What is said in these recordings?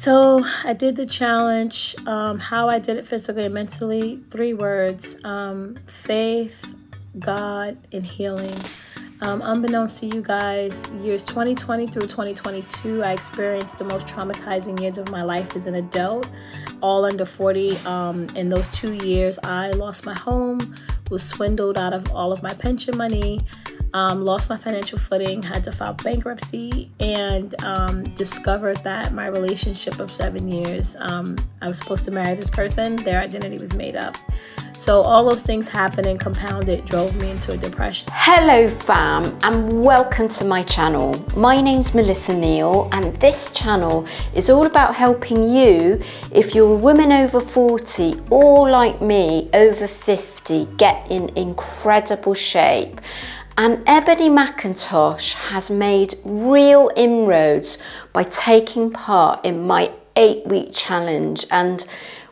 So I did the challenge. How I did it physically and mentally, 3 words: faith, God, and healing. Unbeknownst to you guys, years 2020 through 2022, I experienced the most traumatizing years of my life as an adult, all under 40. In those 2 years, I lost my home, was swindled out of all of my pension money, lost my financial footing, had to file bankruptcy, and discovered that my relationship of 7 years, I was supposed to marry this person, their identity was made up. So all those things happened and compounded drove me into a depression. Hello fam, and welcome to my channel. My name's Melissa Neal, and this channel is all about helping you if you're a woman over 40 or like me over 50 get in incredible shape. And Ebony McIntosh has made real inroads by taking part in my 8-week challenge. And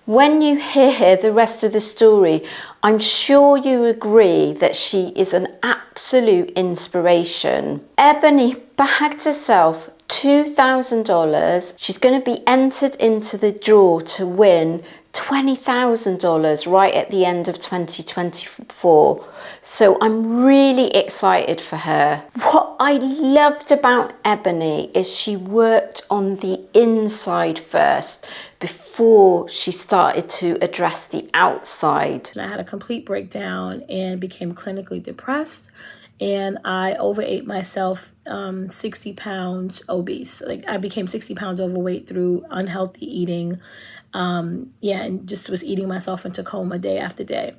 when you hear the rest of the story, I'm sure you agree that she is an absolute inspiration. Ebony bagged herself $2,000. She's going to be entered into the draw to win $20,000 right at the end of 2024. So I'm really excited for her. What I loved about Ebony is she worked on the inside first before she started to address the outside. And I had a complete breakdown and became clinically depressed. And I overate myself, 60 pounds obese. Like I became 60 pounds overweight through unhealthy eating. And just was eating myself into coma day after day.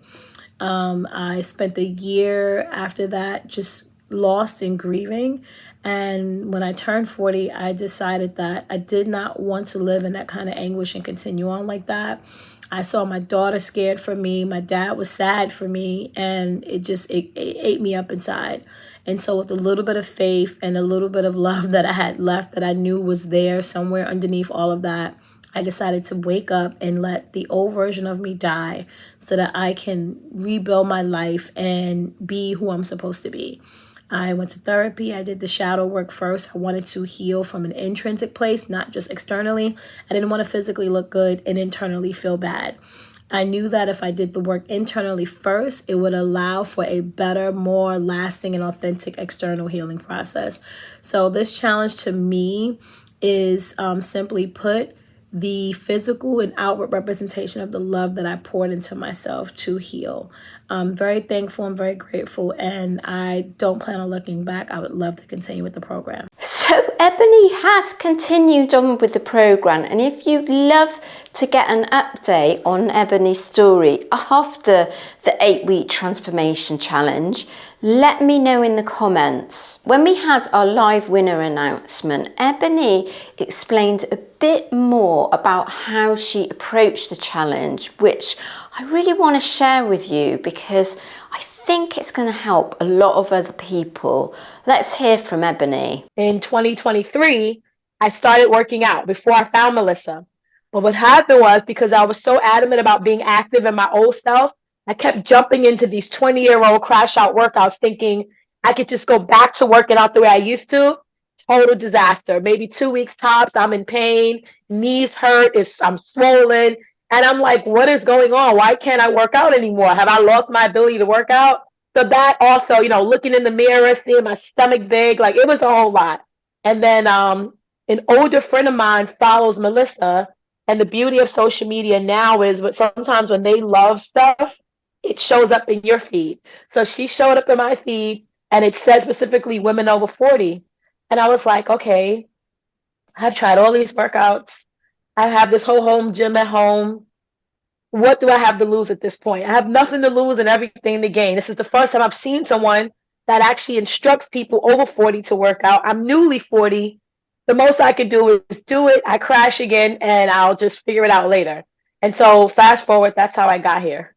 I spent the year after that just lost in grieving. And when I turned 40, I decided that I did not want to live in that kind of anguish and continue on like that. I saw my daughter scared for me. My dad was sad for me, and it ate me up inside. And so with a little bit of faith and a little bit of love that I had left that I knew was there somewhere underneath all of that, I decided to wake up and let the old version of me die so that I can rebuild my life and be who I'm supposed to be. I went to therapy. I did the shadow work first. I wanted to heal from an intrinsic place, not just externally. I didn't want to physically look good and internally feel bad. I knew that if I did the work internally first, it would allow for a better, more lasting and authentic external healing process. So this challenge to me is simply put, the physical and outward representation of the love that I poured into myself to heal. I'm very thankful. I'm very grateful. And I don't plan on looking back. I would love to continue with the program. So Ebony has continued on with the program, and if you'd love to get an update on Ebony's story after the 8-week transformation challenge, let me know in the comments. When we had our live winner announcement, Ebony explained a bit more about how she approached the challenge, which I really want to share with you because I think it's going to help a lot of other people. Let's hear from Ebony. In 2023, I started working out before I found Melissa. But what happened was, because I was so adamant about being active in my old self, I kept jumping into these 20-year-old crash out workouts thinking I could just go back to working out the way I used to. Total disaster. Maybe 2 weeks tops, I'm in pain, knees hurt, I'm swollen. And I'm like, what is going on? Why can't I work out anymore? Have I lost my ability to work out? So that also, looking in the mirror, seeing my stomach big, like it was a whole lot. And then an older friend of mine follows Melissa. And the beauty of social media now is sometimes when they love stuff, it shows up in your feed. So she showed up in my feed and it said specifically women over 40. And I was like, okay, I've tried all these workouts. I have this whole home gym at home. What do I have to lose at this point? I have nothing to lose and everything to gain. This is the first time I've seen someone that actually instructs people over 40 to work out. I'm newly 40. The most I could do is do it. I crash again and I'll just figure it out later. And so fast forward, that's how I got here.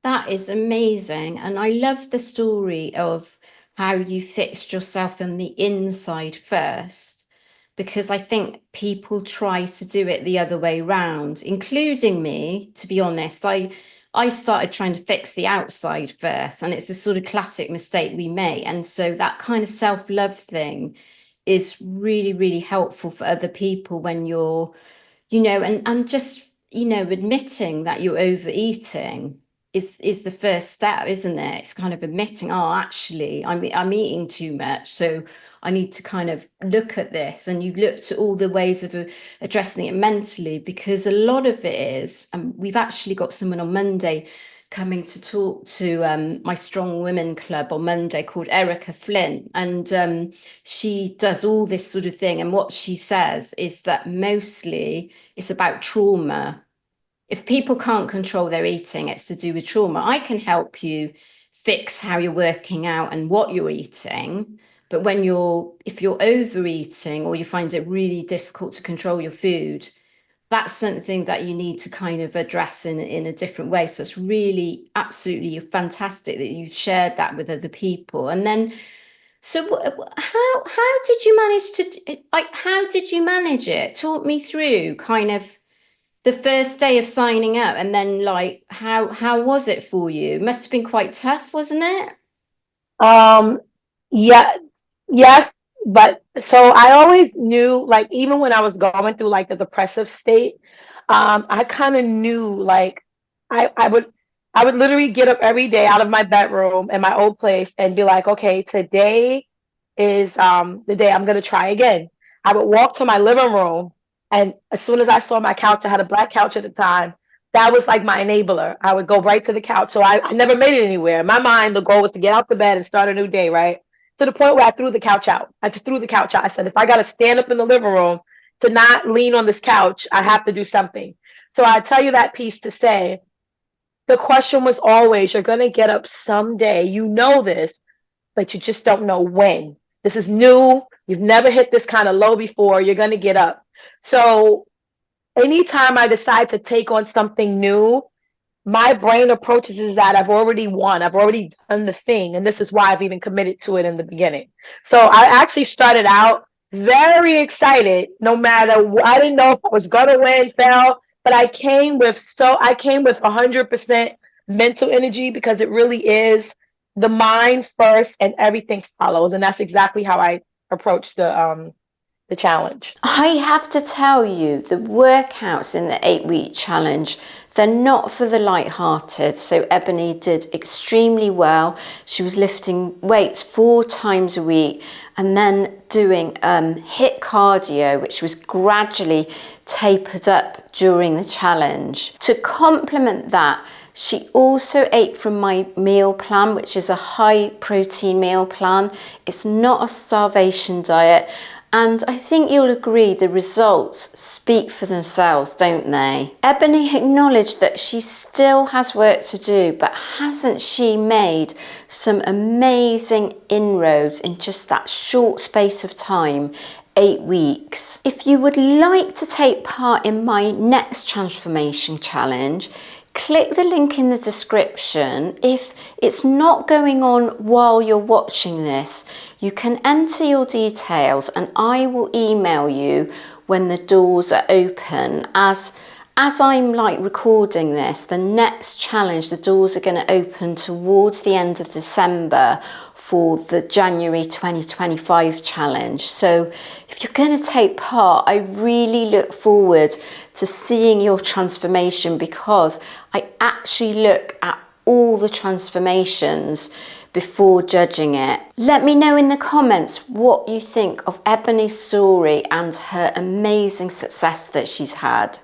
That is amazing. And I love the story of how you fixed yourself on the inside first, because I think people try to do it the other way round, including me, to be honest. I started trying to fix the outside first, and it's a sort of classic mistake we make. And so that kind of self-love thing is really, really helpful for other people when you're, and just, admitting that you're overeating is the first step, isn't it? It's kind of admitting, oh, actually, I'm eating too much, so I need to kind of look at this. And you looked at all the ways of addressing it mentally, because a lot of it is, and we've actually got someone on Monday coming to talk to my Strong Women Club on Monday, called Erica Flint, and she does all this sort of thing. And what she says is that mostly it's about trauma. If people can't control their eating, it's to do with trauma. I can help you fix how you're working out and what you're eating. But if you're overeating, or you find it really difficult to control your food, that's something that you need to kind of address in a different way. So it's really absolutely fantastic that you've shared that with other people. And then, so how did you manage to, like, how did you manage it? Talk me through kind of the first day of signing up, and then like how was it for you? It must have been quite tough, wasn't it? Um, yeah, yes, but so I always knew, like, even when I was going through like the depressive state, I kind of knew, like, I would literally get up every day out of my bedroom in my old place and be like, okay, today is the day I'm gonna try again. I would walk to my living room, and as soon as I saw my couch, I had a black couch at the time. That was like my enabler. I would go right to the couch. So I never made it anywhere. In my mind, the goal was to get out the bed and start a new day, right? To the point where I threw the couch out. I just threw the couch out. I said, if I got to stand up in the living room to not lean on this couch, I have to do something. So I tell you that piece to say, the question was always, you're going to get up someday. You know this, but you just don't know when. This is new. You've never hit this kind of low before. You're going to get up. So anytime I decide to take on something new, my brain approaches is that I've already won. I've already done the thing. And this is why I've even committed to it in the beginning. So I actually started out very excited, no matter what. I didn't know if I was going to win, fail, but I came with 100% mental energy, because it really is the mind first and everything follows. And that's exactly how I approached the challenge. I have to tell you, the workouts in the 8-week challenge, they're not for the light-hearted. So Ebony did extremely well. She was lifting weights 4 times a week, and then doing HIIT cardio, which was gradually tapered up during the challenge. To complement that, she also ate from my meal plan, which is a high protein meal plan. It's not a starvation diet. And I think you'll agree the results speak for themselves, don't they? Ebony acknowledged that she still has work to do, but hasn't she made some amazing inroads in just that short space of time? 8 weeks. If you would like to take part in my next transformation challenge, click the link in the description. If it's not going on while you're watching this, you can enter your details and I will email you when the doors are open. As I'm like recording this, the next challenge, the doors are going to open towards the end of December for the January 2025 challenge. So if you're going to take part, I really look forward to seeing your transformation, because I actually look at all the transformations before judging it. Let me know in the comments what you think of Ebony's story and her amazing success that she's had.